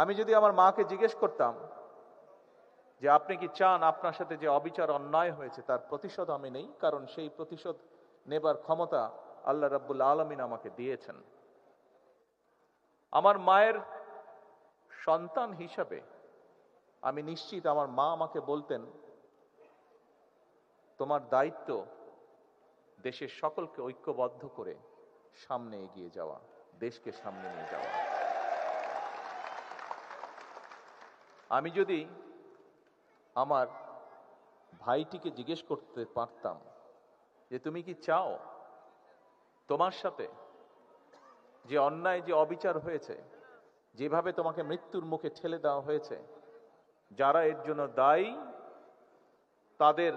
আমি যদি আমার মাকে জিজ্ঞেস করতাম যে আপনি কি চান আপনার সাথে যে অবিচার অন্যায় হয়েছে তার প্রতিশোধ আমি নেই, কারণ সেই প্রতিশোধ নেবার ক্ষমতা আল্লাহ রাব্বুল আলামিন আমাকে দিয়েছেন। আমার মায়ের সন্তান হিসাবে আমি নিশ্চিত আমার মা আমাকে বলতেন, তোমার দায়িত্ব দেশের সকলকে ঐক্যবদ্ধ করে সামনে এগিয়ে যাওয়া, দেশকে সামনে নিয়ে যাওয়া। আমি যদি আমার ভাইটিকে জিজ্ঞেস করতে পারতাম যে তুমি কি চাও তোমার সাথে যে অন্যায় যে অবিচার হয়েছে, যেভাবে তোমাকে মৃত্যুর মুখে ঠেলে দেওয়া হয়েছে, যারা এর জন্য দায়ী তাদের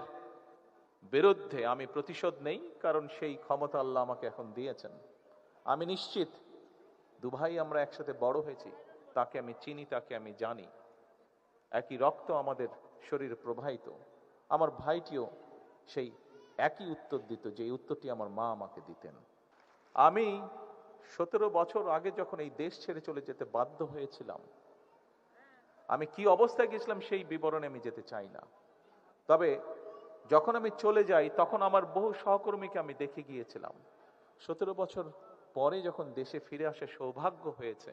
বিরুদ্ধে আমি প্রতিশোধ নেই, কারণ সেই ক্ষমতা আল্লাহ আমাকে এখন দিয়েছেন। আমি নিশ্চিত দুভাই আমরা একসাথে বড় হয়েছি, তাকে আমি চিনি, তাকে আমি জানি, একই রক্ত আমাদের শরীরে প্রবাহিত। আমার ভাইটিও সেই একই উত্তর দিত যে উত্তরটি আমার মা আমাকে দিতেন। আমি 17 বছর আগে যখন এই দেশ ছেড়ে চলে যেতে বাধ্য হয়েছিলাম, আমি কি অবস্থায় গেছিলাম সেই বিবরণে আমি যেতে চাই না। তবে যখন আমি চলে যাই তখন আমার বহু সহকর্মীকে আমি দেখে গিয়েছিলাম। 17 বছর পরে যখন দেশে ফিরে আসার সৌভাগ্য হয়েছে,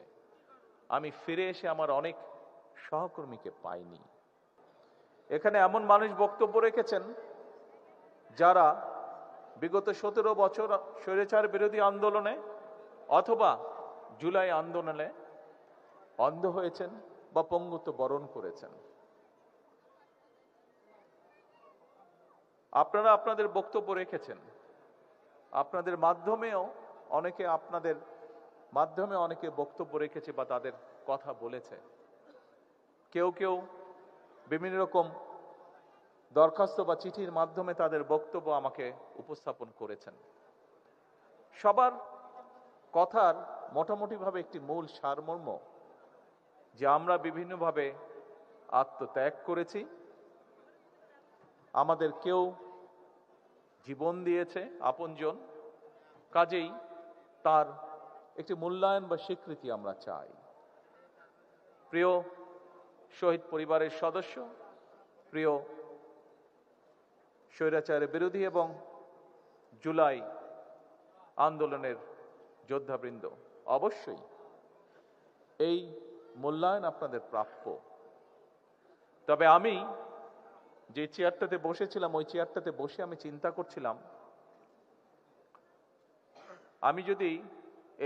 আমি ফিরে এসে আমার অনেক সহকর্মীকে পাইনি। এখানে এমন মানুষ বক্তব্য রেখেছেন যারা বিগত 17 বছর স্বৈরাচার বিরোধী আন্দোলনে অথবা জুলাই আন্দোলনে অন্ধ হয়েছেন বা পঙ্গুত্ব বরণ করেছেন। আপনারা আপনাদের বক্তব্য রেখেছেন, আপনাদের মাধ্যমেও অনেকে বক্তব্য রেখেছে বা তাদের কথা বলেছে। কেউ কেউ বিভিন্ন রকম দরখাস্ত বা চিঠির মাধ্যমে তাদের বক্তব্য আমাকে উপস্থাপন করেছেন। সবার কথার মোটামুটিভাবে একটি মূল সারমর্ম যে আমরা বিভিন্নভাবে আত্মত্যাগ করেছি, আমাদের কেউ জীবন দিয়েছে আপনজন, কাজেই তার একটি মূল্যায়ন বা স্বীকৃতি আমরা চাই। প্রিয় শহীদ পরিবারের সদস্য, প্রিয় স্বৈরাচারের বিরোধী এবং জুলাই আন্দোলনের যোদ্ধাবৃন্দ, অবশ্যই এই মূল্যায়ন আপনাদের প্রাপ্য। তবে আমি যে চেয়ারটাতে বসেছিলাম, ওই চেয়ারটাতে বসে আমি চিন্তা করছিলাম, আমি যদি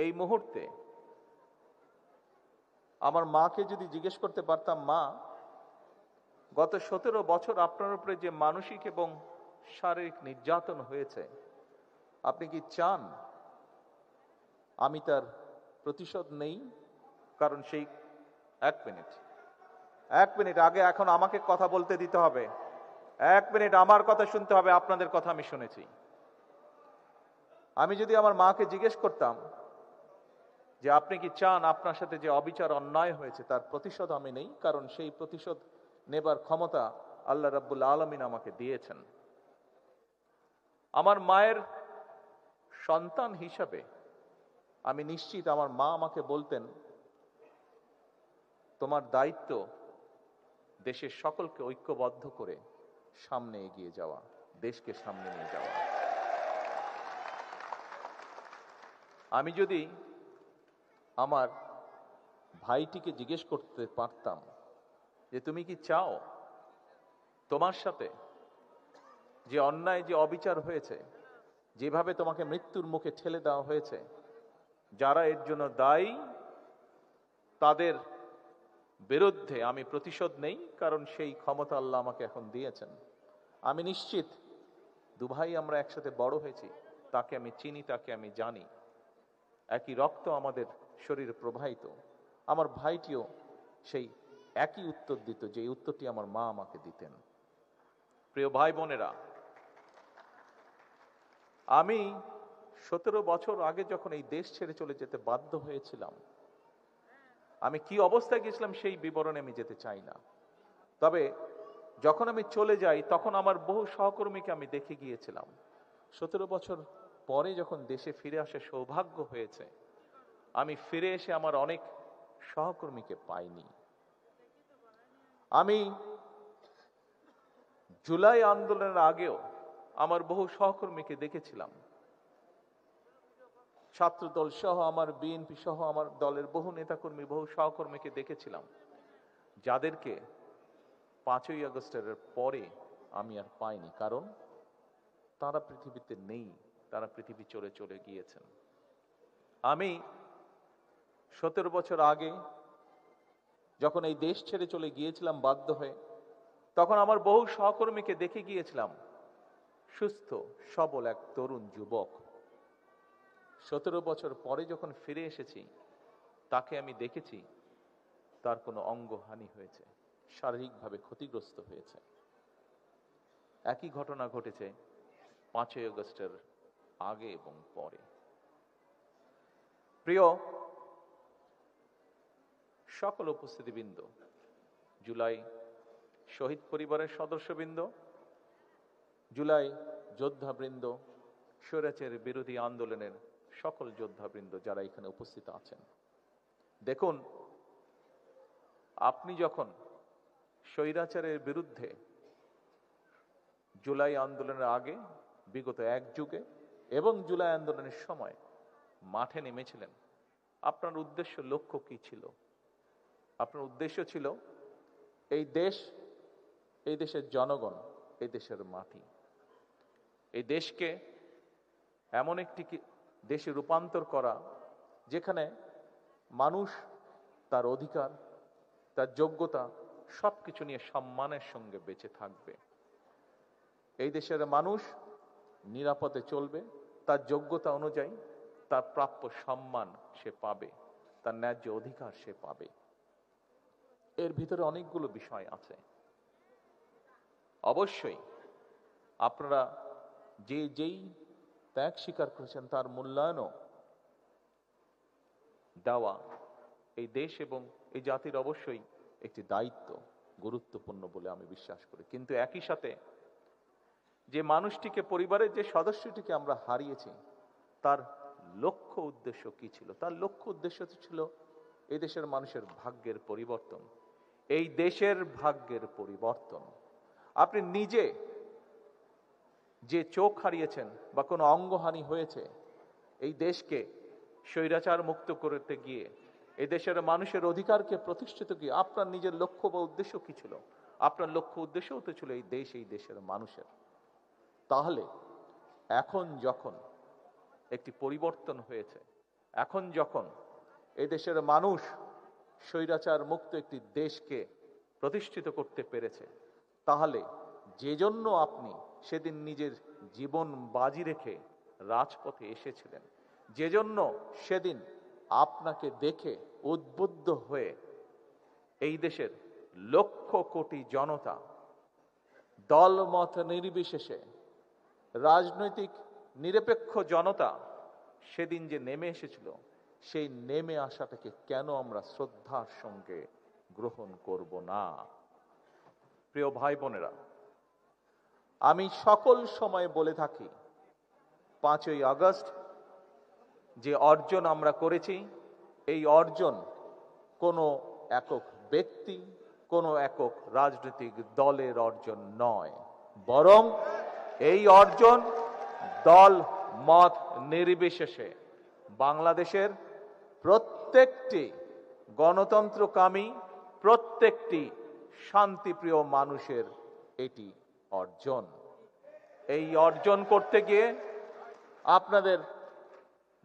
এই মুহূর্তে আমার মাকে যদি জিজ্ঞেস করতে পারতাম, মা, গত 17 বছর আপনার উপরে যে মানসিক এবং শারীরিক নির্যাতন হয়েছে, আপনি কি চান আমি তার প্রতিশোধ নেই? কারণ সেই এক মিনিট আগে এখন আমাকে কথা বলতে দিতে হবে। 1 মিনিট আমার কথা শুনতে হবে, আপনাদের কথা আমি শুনেছি। আমি যদি আমার মাকে জিজ্ঞেস করতাম যে আপনি কি চান আপনার সাথে যে অবিচার অন্যায় হয়েছে তার প্রতিশোধ আমি নেই, কারণ সেই প্রতিশোধ নেবার ক্ষমতা আল্লাহ রাব্বুল আলামিন আমাকে দিয়েছেন। আমার মায়ের সন্তান হিসাবে আমি নিশ্চিত আমার মা আমাকে বলতেন, তোমার দায়িত্ব দেশের সকলকে ঐক্যবদ্ধ করে সামনে এগিয়ে যাওয়া, দেশকে সামনে নিয়ে যাওয়া। আমি যদি আমার ভাইটিকে জিজ্ঞেস করতে পারতাম যে তুমি কি চাও তোমার সাথে যে অন্যায় যে অবিচার হয়েছে, যেভাবে তোমাকে মৃত্যুর মুখে ঠেলে দেওয়া হয়েছে, যারা এর জন্য দায়ী তাদের বিরুদ্ধে আমি প্রতিশোধ নেই, কারণ সেই ক্ষমতা আল্লাহ আমাকে এখন দিয়েছেন। আমি নিশ্চিত দুভাই আমরা একসাথে বড় হয়েছি, তাকে আমি চিনি, তাকে আমি জানি, একই রক্ত আমাদের শরীরে প্রবাহিত। আমার ভাইটিও সেই একই উত্তর দিত যে উত্তরটি আমার মা আমাকে দিতেন। প্রিয় ভাই বোনেরা, আমি 17 বছর আগে যখন এই দেশ ছেড়ে চলে যেতে বাধ্য হয়েছিলাম, আমি কি অবস্থায় গেছিলাম সেই বিবরণে আমি যেতে চাই না। তবে যখন আমি চলে যাই তখন আমার বহু সহকর্মীকে আমি দেখে গিয়েছিলাম। 17 বছর পরে যখন দেশে ফিরে আসার সৌভাগ্য হয়েছে, আমি ফিরে এসে আমার অনেক সহকর্মীকে পাইনি। আমি জুলাই আন্দোলনের আগেও আমার বহু সহকর্মীকে দেখেছিলাম, ছাত্রদল সহ, আমার বিএনপি সহ আমার দলের বহু নেতাকর্মী, বহু সহকর্মীকে দেখেছিলাম, যাদেরকে 5ই আগস্টের পরে আমি আর পাইনি। কারণ তারা পৃথিবীতে নেই, তারা পৃথিবী চলে চলে গিয়েছেন। আমি 17 বছর আগে যখন এই দেশ ছেড়ে চলে গিয়েছিলাম বাধ্য হয়ে, তখন আমার বহু সহকর্মীকে দেখে গিয়েছিলাম, সুস্থ সবল এক তরুণ যুবক। 17 বছর পরে যখন ফিরে এসেছি, তাকে আমি দেখেছি তার কোনো অঙ্গহানি হয়েছে, শারীরিকভাবে ক্ষতিগ্রস্ত হয়েছে। একই ঘটনা ঘটেছে 5ই আগস্টের আগে এবং পরে। প্রিয় সকল উপস্থিতিবৃন্দ, জুলাই শহীদ পরিবারের সদস্যবৃন্দ, জুলাই যোদ্ধাবৃন্দ, স্বৈরাচার বিরোধী আন্দোলনের সকল যোদ্ধাবৃন্দ যারা এখানে উপস্থিত আছেন, দেখুন, আপনি যখন স্বৈরাচারের বিরুদ্ধে জুলাই আন্দোলনের আগে, বিগত এক যুগে এবং জুলাই আন্দোলনের সময় মাঠে নেমেছিলেন, আপনার উদ্দেশ্য, লক্ষ্য কি ছিল? আপনার উদ্দেশ্য ছিল এই দেশ, এই দেশের জনগণ, এই দেশের মাটি, এই দেশকে এমন একটি দেশে রূপান্তর করা যেখানে মানুষ তার অধিকার, তার যোগ্যতা সবকিছু নিয়ে সম্মানের সঙ্গে বেঁচে থাকবে। এই দেশের মানুষ নিরাপদে চলবে, তার যোগ্যতা অনুযায়ী তার প্রাপ্য সম্মান সে পাবে, তার ন্যায্য অধিকার সে পাবে। এর ভিতরে অনেকগুলো বিষয় আছে। অবশ্যই আপনারা যেই ত্যাগ স্বীকার করেছেন তার মূল্যায়নও দেওয়া এই দেশ এবং এই জাতির অবশ্যই একটি দায়িত্ব, গুরুত্বপূর্ণ বলে আমি বিশ্বাস করি। কিন্তু একই সাথে যে মানুষটিকে, পরিবারের যে সদস্যটিকে আমরা হারিয়েছি, তার লক্ষ্য উদ্দেশ্য কি ছিল? তার লক্ষ্য উদ্দেশ্য ছিল এই দেশের মানুষের ভাগ্যের পরিবর্তন, এই দেশের ভাগ্যের পরিবর্তন। আপনি নিজে যে চোখ হারিয়েছেন বা কোনো অঙ্গহানি হয়েছে, এই দেশকে স্বৈরাচার মুক্ত করতে গিয়ে, এই দেশের মানুষের অধিকারকে প্রতিষ্ঠিত গিয়ে আপনার নিজের লক্ষ্য বা উদ্দেশ্য কি ছিল? আপনার লক্ষ্য উদ্দেশ্য তো ছিল এই দেশ, এই দেশের মানুষের। তাহলে এখন যখন একটি পরিবর্তন হয়েছে, এখন যখন এই দেশের মানুষ স্বৈরাচার মুক্ত একটি দেশকে প্রতিষ্ঠিত করতে পেরেছে, তাহলে যে জন্য আপনি সেদিন নিজের জীবন বাজি রেখে রাজপথে এসেছিলেন, যে জন্য সেদিন আপনাকে দেখে উদ্বুদ্ধ হয়ে এই দেশের লক্ষ কোটি জনতা দলমত নির্বিশেষে, রাজনৈতিক নিরপেক্ষ জনতা সেদিন যে নেমে এসেছিল, সেই নেমে আসাটাকে কেন আমরা শ্রদ্ধার সঙ্গে গ্রহণ করব না? প্রিয় ভাই বোনেরা, আমি সকল সময় বলে থাকি, 5ই আগস্ট যে অর্জন আমরা করেছি, এই অর্জন কোনো একক ব্যক্তি, কোনো একক রাজনৈতিক দলের অর্জন নয়, বরং এই অর্জন দল মত নির্বিশেষে বাংলাদেশের প্রত্যেকটি গণতন্ত্রকামী, প্রত্যেকটি শান্তিপ্রিয় মানুষের এটি অর্জন। এই অর্জন করতে গিয়ে আপনাদের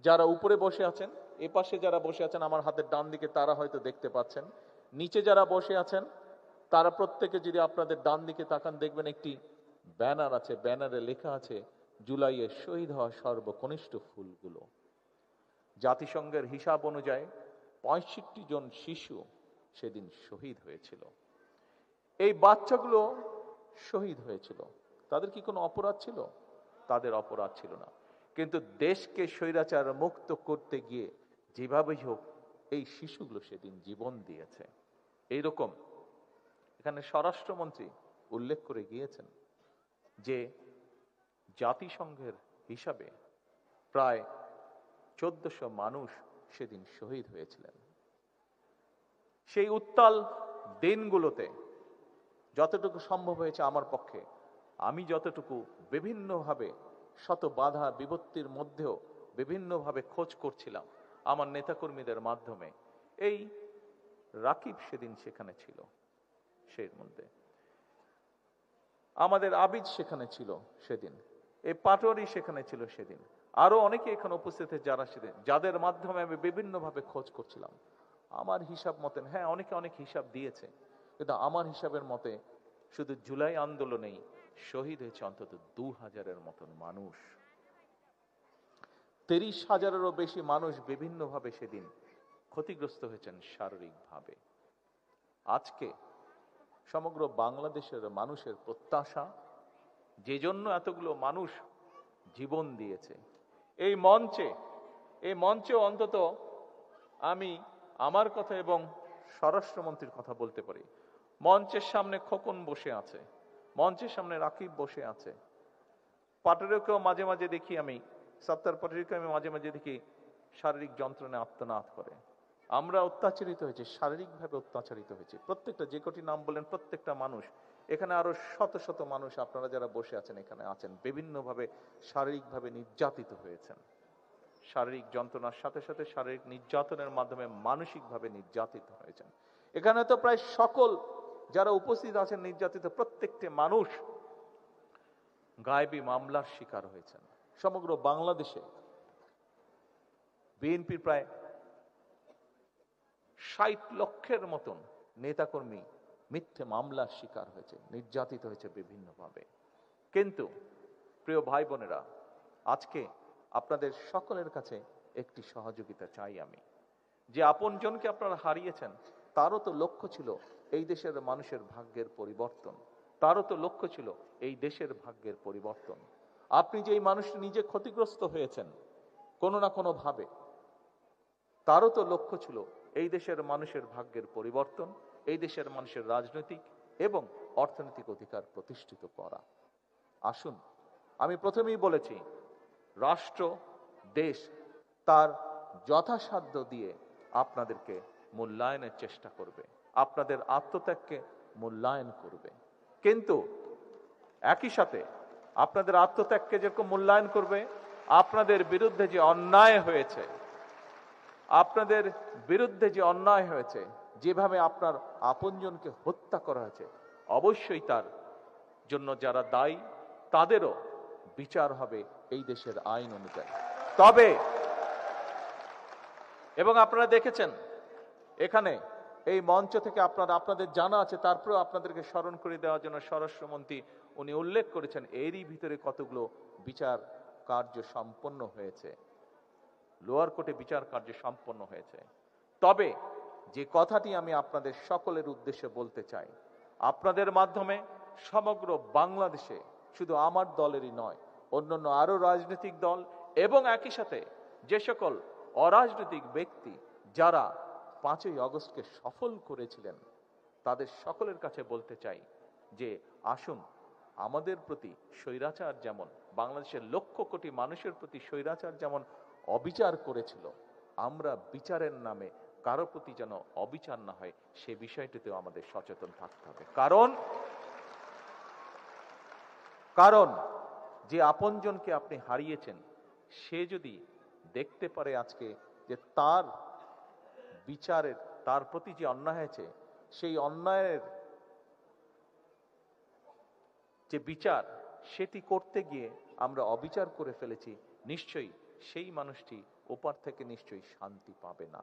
যারা উপরে বসে আছেন, এপাশে যারা বসে আছেন আমার হাতের ডান দিকে, তারা হয়তো দেখতে পাচ্ছেন, নিচে যারা বসে আছেন তারা প্রত্যেকে যদি আপনাদের ডান দিকে তাকান, দেখবেন একটি ব্যানার আছে, ব্যানারে লেখা আছে জুলাইয়ে শহীদ হওয়া সর্বকনিষ্ঠ ফুলগুলো। জাতিসংঘের হিসাব অনুযায়ী 65 জন শিশু সেদিন শহীদ হয়েছিল। এই বাচ্চাগুলো শহীদ হয়েছিল, তাদের কি কোনো অপরাধ ছিল? তাদের অপরাধ ছিল না। কিন্তু দেশকে স্বৈরাচার মুক্ত করতে গিয়ে যেভাবেই হোক এই শিশুগুলো সেদিন জীবন দিয়েছে। এইরকম এখানে স্বরাষ্ট্রমন্ত্রী উল্লেখ করে গিয়েছেন যে জাতিসংঘের হিসাবে প্রায় 1400 মানুষ সেদিন শহীদ হয়েছিলেন। সেই উত্তাল দিনগুলোতে যতটুকু সম্ভব হয়েছে আমার পক্ষে, আমি যতটুকু বিভিন্নভাবে শত বাধা বিপত্তির মধ্যেও বিভিন্নভাবে খোঁজ করছিলাম আমার নেতাকর্মীদের মাধ্যমে, এই রাকিব সেদিন সেখানে ছিল, সেই মধ্যে আমাদের আবিদ সেখানে ছিল সেদিন, এই পাটোয়ারি সেখানে ছিল সেদিন, আরো অনেকে এখানে উপস্থিত যারা সেদিন, যাদের মাধ্যমে আমি বিভিন্নভাবে খোঁজ করছিলাম। আমার হিসাব মতেন, হ্যাঁ অনেকে অনেক হিসাব দিয়েছে, কিন্তু আমার হিসাবের মতে শুধু জুলাই আন্দোলনেই শহীদ হয়েছে অন্তত 2000-এর মতন মানুষ। 30,000-এরও বেশি মানুষ বিভিন্নভাবে সেদিন ক্ষতিগ্রস্ত হয়েছেন শারীরিকভাবে। আজকে সমগ্র বাংলাদেশের মানুষের প্রত্যাশা, যে জন্য এতগুলো মানুষ জীবন দিয়েছে, এই মঞ্চে অন্তত আমি আমার কথা এবং স্বরাষ্ট্রমন্ত্রীর কথা বলতে পারি। মঞ্চের সামনে খোকন বসে আছে, মঞ্চের সামনে রাকিব বসে আছে, পাটোয়ারিকেও মাঝে মাঝে দেখি আমি, সত্তার পাটোয়ারিকে আমি মাঝে মাঝে দেখি শারীরিক যন্ত্রণায় আত্মনাদ করে। আমরা অত্যাচারিত হয়েছি, শারীরিকভাবে অত্যাচারিত হয়েছি। প্রত্যেকটা, যে কটি নাম বলেন, প্রত্যেকটা মানুষ, এখানে আরো শত শত মানুষ আপনারা যারা বসে আছেন এখানে আছেন, বিভিন্নভাবে শারীরিকভাবে নির্যাতিত হয়েছেন। শারীরিক যন্ত্রণার সাথে সাথে শারীরিক নির্যাতনের মাধ্যমে মানসিকভাবে নির্যাতিত হয়েছেন। এখানে তো প্রায় সকল যারা উপস্থিত আছেন নির্যাতিত প্রত্যেকটি মানুষ গায়েবী মামলার শিকার হয়েছেন। সমগ্র বাংলাদেশে বিএনপির প্রায় 60 লক্ষের মতন নেতাকর্মী মিথ্যে মামলার শিকার হয়েছে, নির্যাতিত হয়েছে বিভিন্নভাবে। কিন্তু প্রিয় ভাই বোনেরা, আজকে আপনাদের সকলের কাছে একটি সহযোগিতা চাই আমি, যে আপনজনকে আপনারা হারিয়েছেন, তারও তো লক্ষ্য ছিল এই দেশের মানুষের ভাগ্যের পরিবর্তন, তারও তো লক্ষ্য ছিল এই দেশের ভাগ্যের পরিবর্তন। আপনি যে এই মানুষটি নিজে ক্ষতিগ্রস্ত হয়েছেন কোনো না কোনো ভাবে, তারও তো লক্ষ্য ছিল এই দেশের মানুষের ভাগ্যের পরিবর্তন, এই দেশের মানুষের রাজনৈতিক এবং অর্থনৈতিক অধিকার প্রতিষ্ঠিত করা। আসুন, আমি প্রথমেই বলেছি, রাষ্ট্র দেশ তার যথাসাধ্য দিয়ে আপনাদেরকে মূল্যায়নের চেষ্টা করবে, আপনাদের আত্মত্যাগকে মূল্যায়ন করবে, কিন্তু একই সাথে আপনাদের আত্মত্যাগকে যেরকম মূল্যায়ন করবে, আপনাদের বিরুদ্ধে যে অন্যায় হয়েছে, আপনাদের বিরুদ্ধে যে অন্যায় হয়েছে, যেভাবে আপনার আপনজনকে হত্যা করা হয়েছে, অবশ্যই তার জন্য যারা দায়ী তাদেরও বিচার হবে এই দেশের আইন অনুযায়ী। তবে, এবং আপনারা দেখেছেন এখানে এই মঞ্চ থেকে আপনাদের জানা আছে, তারপরেও আপনাদেরকে স্মরণ করে দেওয়ার জন্য স্বরাষ্ট্রমন্ত্রী উনি উল্লেখ করেছেন এরই ভিতরে কতগুলো বিচার কার্য সম্পন্ন হয়েছে, লোয়ার কোর্টে বিচার কার্য সম্পন্ন হয়েছে। তবে যে কথাটি আমি আপনাদের সকলের উদ্দেশ্যে বলতে চাই, আপনাদের মাধ্যমে সমগ্র বাংলাদেশে শুধু আমার দলেরই নয়, অন্যান্য আরো রাজনৈতিক দল এবং একই সাথে যে সকল অরাজনৈতিক ব্যক্তি যারা 5ই আগস্টকে সফল করেছিলেন, তাদের সকলের কাছে বলতে চাই যে আসুন, আমাদের প্রতি স্বৈরাচার যেমন, বাংলাদেশের লক্ষ কোটি মানুষের প্রতি স্বৈরাচার যেমন অবিচার করেছিল, আমরা বিচারের নামে কারো প্রতি যেন অবিচার না হয় সে বিষয়টিতেও আমাদের সচেতন থাকতে হবে। কারণ যে আপনজনকে আপনি হারিয়েছেন, সে যদি দেখতে পারে আজকে যে তার বিচারের, তার প্রতি যে অন্যায় হয়েছে, সেই অন্যায়ের যে বিচার সেটি করতে গিয়ে আমরা অবিচার করে ফেলেছি, নিশ্চয়ই সেই মানুষটি ওপার থেকে নিশ্চয়ই শান্তি পাবে না।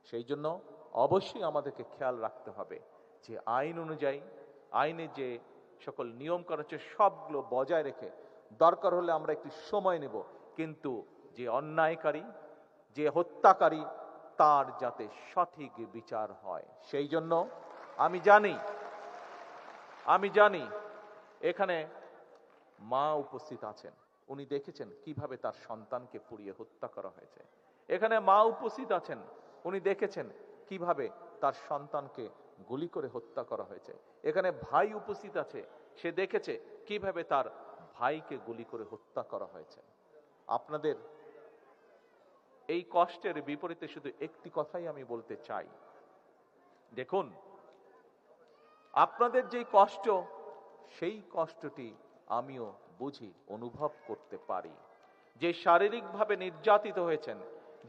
সেই জন্য অবশ্যই আমাদেরকে খেয়াল রাখতে হবে যে আইন অনুযায়ী, আইনে যে সকল নিয়ম করা হচ্ছে সবগুলো বজায় রেখে, দরকার হলে আমরা একটু সময় নেব, কিন্তু যে অন্যায়কারী, যে হত্যাকারী, তার যাতে সঠিক বিচার হয়। সেই জন্য আমি জানি এখানে মা উপস্থিত আছেন, উনি দেখেছেন কিভাবে তার সন্তানকে পুড়িয়ে হত্যা করা হয়েছে। এখানে মা উপস্থিত আছেন, উনি দেখেছেন কিভাবে তার সন্তানকে গুলি করে হত্যা করা হয়েছে। এখানে ভাই উপস্থিত আছে, সে দেখেছে কিভাবে তার ভাইকে গুলি করে হত্যা করা হয়েছে। আপনাদের এই কষ্টের বিপরীতে শুধু একটি কথাই আমি বলতে চাই, দেখুন, আপনাদের যে কষ্ট, সেই কষ্টটি আমিও বুঝি, অনুভব করতে পারি। যে শারীরিকভাবে নির্যাতিত হয়েছেন,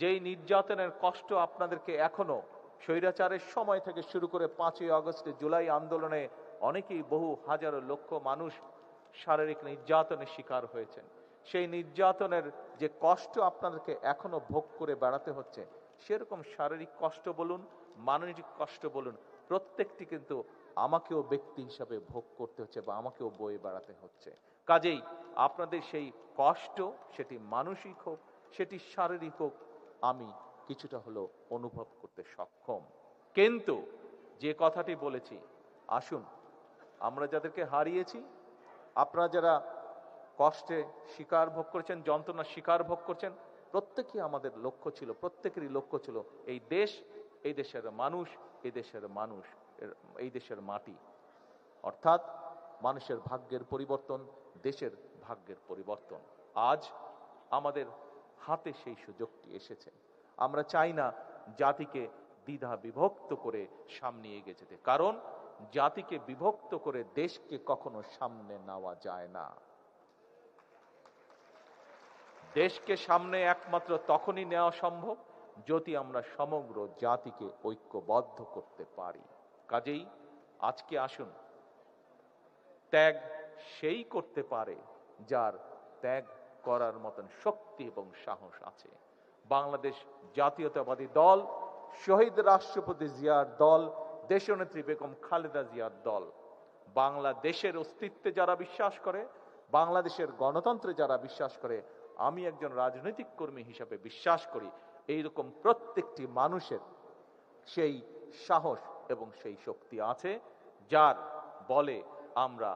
যেই নির্যাতনের কষ্ট আপনাদেরকে এখনো স্বৈরাচারের সময় থেকে শুরু করে 5ই আগস্টে জুলাই আন্দোলনে অনেকেই, বহু হাজারো লক্ষ মানুষ শারীরিক নির্যাতনের শিকার হয়েছেন। সেই নির্যাতনের যে কষ্ট আপনাদেরকে এখনো ভোগ করে বেড়াতে হচ্ছে, সেরকম শারীরিক কষ্ট বলুন, মানসিক কষ্ট বলুন, প্রত্যেকটি কিন্তু আমাকেও ব্যক্তি হিসাবে ভোগ করতে হচ্ছে বা আমাকেও বয়ে বেড়াতে হচ্ছে। কাজেই আপনাদের সেই কষ্ট, সেটি মানসিক হোক, সেটি শারীরিক হোক, আমি কিছুটা হলেও অনুভব করতে সক্ষম। কিন্তু যে কথাটি বলেছি, আসুন আমরা যাদেরকে হারিয়েছি, আপনারা যারা কষ্টে শিকার ভোগ করেছেন, যন্ত্রণা শিকার ভোগ করছেন, প্রত্যেকেই আমাদের লক্ষ্য ছিল, প্রত্যেকেরই লক্ষ্য ছিল এই দেশ, এই দেশের মানুষ, এই দেশের মানুষ, এই দেশের মাটি, অর্থাৎ মানুষের ভাগ্যের পরিবর্তন, দেশের ভাগ্যের পরিবর্তন। আজ আমাদের হাতে সেই সুযোগটি এসেছে। আমরা চাই না জাতিকে দ্বিধা বিভক্ত করে সামনে এগিয়ে যেতে, কারণ জাতিকে বিভক্ত করে দেশকে কখনো সামনে নেওয়া যায় না। দেশকে সামনে একমাত্র তখনই নেওয়া সম্ভব যদি আমরা সমগ্র জাতিকে ঐক্যবদ্ধ করতে পারি। কাজেই আজকে আসুন, ত্যাগ সেই করতে পারে যার ত্যাগ করার মতন শক্তি এবং সাহস আছে। বাংলাদেশ জাতীয়তাবাদী দল, শহীদ রাষ্ট্রপতি জিয়ার দল, দেশনেত্রী বেগম খালেদা জিয়ার দল, বাংলাদেশের অস্তিত্বে যারা বিশ্বাস করে, বাংলাদেশের গণতন্ত্রে যারা বিশ্বাস করে, আমি একজন রাজনৈতিক কর্মী হিসাবে বিশ্বাস করি, এইরকম প্রত্যেকটি মানুষের সেই সাহস এবং সেই শক্তি আছে, যার বলে আমরা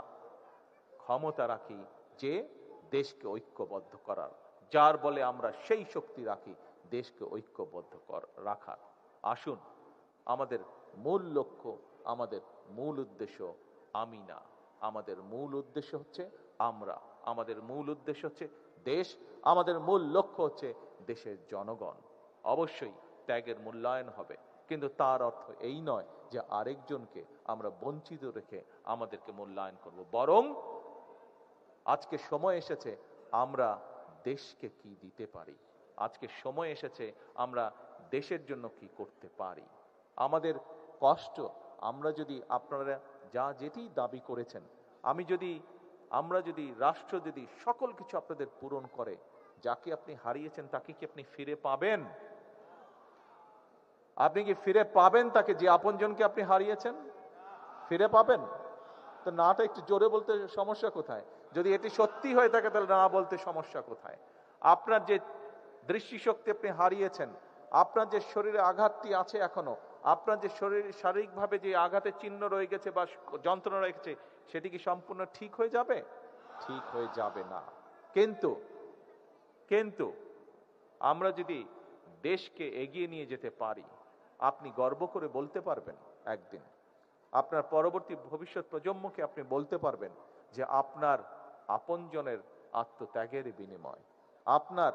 ক্ষমতা রাখি যে দেশকে ঐক্যবদ্ধ করার, যার বলে আমরা সেই শক্তি রাখি দেশকে ঐক্যবদ্ধ রাখার। আসুন, আমাদের মূল লক্ষ্য, আমাদের মূল উদ্দেশ্য আমি না, আমাদের মূল উদ্দেশ্য হচ্ছে আমরা, আমাদের মূল উদ্দেশ্য হচ্ছে দেশ, আমাদের মূল লক্ষ্য হচ্ছে দেশের জনগণ। অবশ্যই ত্যাগের মূল্যায়ন হবে, কিন্তু তার অর্থ এই নয় যে আরেকজনকে আমরা বঞ্চিত রেখে আমাদেরকে মূল্যায়ন করব। বরং আজকে সময় এসেছে আমরা দেশকে কি দিতে পারি, আজকে সময় এসেছে আমরা দেশের জন্য কি করতে পারি। আমাদের কষ্ট, আমরা যদি, আপনারা যা যেটি দাবি করেছেন, আমরা যদি রাষ্ট্র যদি সকল কিছু আপনাদের পূরণ করে, যাকে আপনি হারিয়েছেন তাকে কি আপনি ফিরে পাবেন? আপনি কি ফিরে পাবেন তাকে, যে আপনজনকে আপনি হারিয়েছেন? ফিরে পাবেন? তো নাটা একটু জোরে বলতে সমস্যা কোথায়? যদি এটি সত্যি হয়ে থাকে তাহলে না বলতে সমস্যা কোথায়? আপনার যে দৃষ্টিশক্তি আপনি হারিয়েছেন, আপনার যে শরীরে আঘাতটি আছে এখনো, আপনার যে শরীর শারীরিকভাবে যে আঘাতের চিহ্ন রয়ে গেছে বা যন্ত্রণা রয়ে গেছে, সেটি কি সম্পূর্ণ ঠিক হয়ে যাবে? ঠিক হয়ে যাবে না। কিন্তু আমরা যদি দেশকে এগিয়ে নিয়ে যেতে পারি, আপনি গর্ব করে বলতে পারবেন একদিন, আপনার পরবর্তী ভবিষ্যৎ প্রজন্মকে আপনি বলতে পারবেন যে আপনার আপনজনের আত্মত্যাগের বিনিময়, আপনার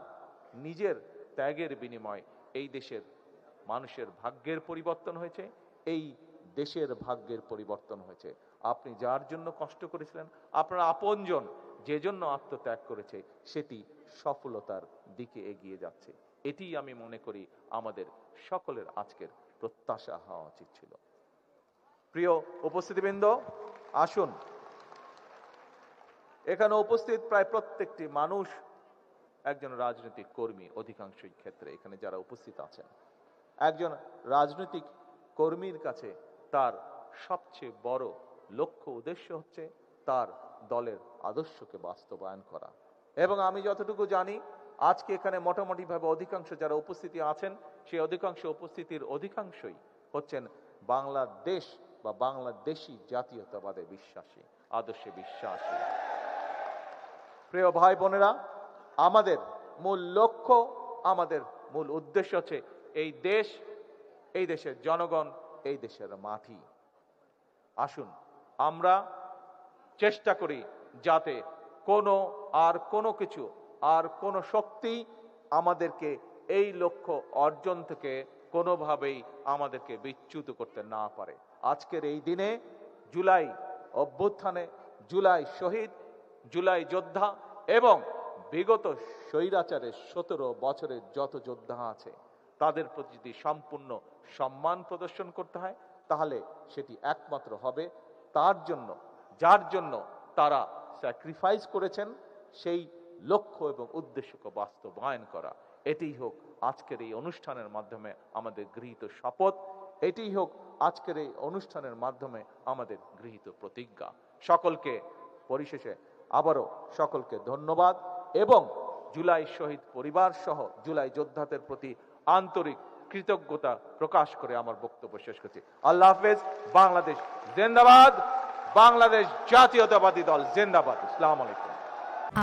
নিজের ত্যাগের বিনিময় এই দেশের মানুষের ভাগ্যের পরিবর্তন হয়েছে, এই দেশের ভাগ্যের পরিবর্তন হয়েছে। আপনি যার জন্য কষ্ট করেছিলেন, আপনার আপনজন যে জন্য আত্মত্যাগ করেছে, সেটি সফলতার দিকে এগিয়ে যাচ্ছে। এটি আমি মনে করি আমাদের সকলের আজকের প্রত্যাশা হওয়া উচিত ছিল। প্রিয় উপস্থিতিবৃন্দ, আসুন, এখানে উপস্থিত প্রায় প্রত্যেকটি মানুষ একজন রাজনৈতিক কর্মী। অধিকাংশই ক্ষেত্রে এখানে যারা উপস্থিত আছেন, একজন রাজনৈতিক কর্মীর কাছে তার সবচেয়ে বড় লক্ষ্য উদ্দেশ্য হচ্ছে তার দলের আদর্শকে বাস্তবায়ন করা। এবং আমি যতটুকু জানি, আজকে এখানে মোটামুটি ভাবে অধিকাংশ যারা উপস্থিতি আছেন, সেই অধিকাংশ উপস্থিতির অধিকাংশই হচ্ছেন বাংলাদেশ বা বাংলাদেশি জাতীয়তাবাদে বিশ্বাসী, আদর্শে বিশ্বাসী। প্রিয় ভাই বোনেরা, আমাদের মূল লক্ষ্য, আমাদের মূল উদ্দেশ্য হচ্ছে এই দেশ, এই দেশের জনগণ, এই দেশের মাটি। আসুন আমরা চেষ্টা করি যাতে কোনো কিছু আর কোনো শক্তি আমাদেরকে এই লক্ষ্য অর্জন থেকে কোনোভাবেই আমাদেরকে বিচ্যুত করতে না পারে। আজকের এই দিনে জুলাই অভ্যুত্থানে, জুলাই শহীদ, জুলাই যোদ্ধা এবং বিগত স্বৈরাচারের 17 বছরের যত যোদ্ধা আছে তাদের প্রতি যদি সম্পূর্ণ সম্মান প্রদর্শন করতে হয়, তাহলে সেটি একমাত্র হবে তার জন্য, যার জন্য তারা স্যাক্রিফাইস করেছেন, সেই লক্ষ্য এবং উদ্দেশ্যকে বাস্তবায়ন করা। এটিই হোক আজকের এই অনুষ্ঠানের মাধ্যমে আমাদের গৃহীত শপথ, এটিই হোক আজকের এই অনুষ্ঠানের মাধ্যমে আমাদের গৃহীত প্রতিজ্ঞা। সকলকে পরিশেষে আবারও সকলকে ধন্যবাদ এবং জুলাই শহীদ পরিবার সহ জুলাই যোদ্ধাদের প্রতি আন্তরিক কৃতজ্ঞতা প্রকাশ করে আমার বক্তব্য শেষ করছি। আল্লাহ হাফেজ। বাংলাদেশ জিন্দাবাদ, বাংলাদেশ জাতীয়তাবাদী দল জিন্দাবাদ। আসসালামু আলাইকুম।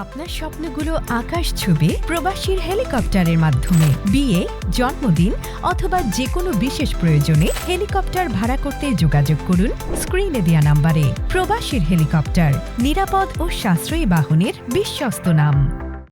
আপনার স্বপ্নগুলো আকাশ ছুবে প্রবাসীর হেলিকপ্টারের মাধ্যমে। বিয়ে, জন্মদিন অথবা যে কোনো বিশেষ প্রয়োজনে হেলিকপ্টার ভাড়া করতে যোগাযোগ করুন স্ক্রিনে দেয়া নাম্বারে। প্রবাসীর হেলিকপ্টার, নিরাপদ ও সাশ্রয়ী বাহনের বিশ্বস্ত নাম।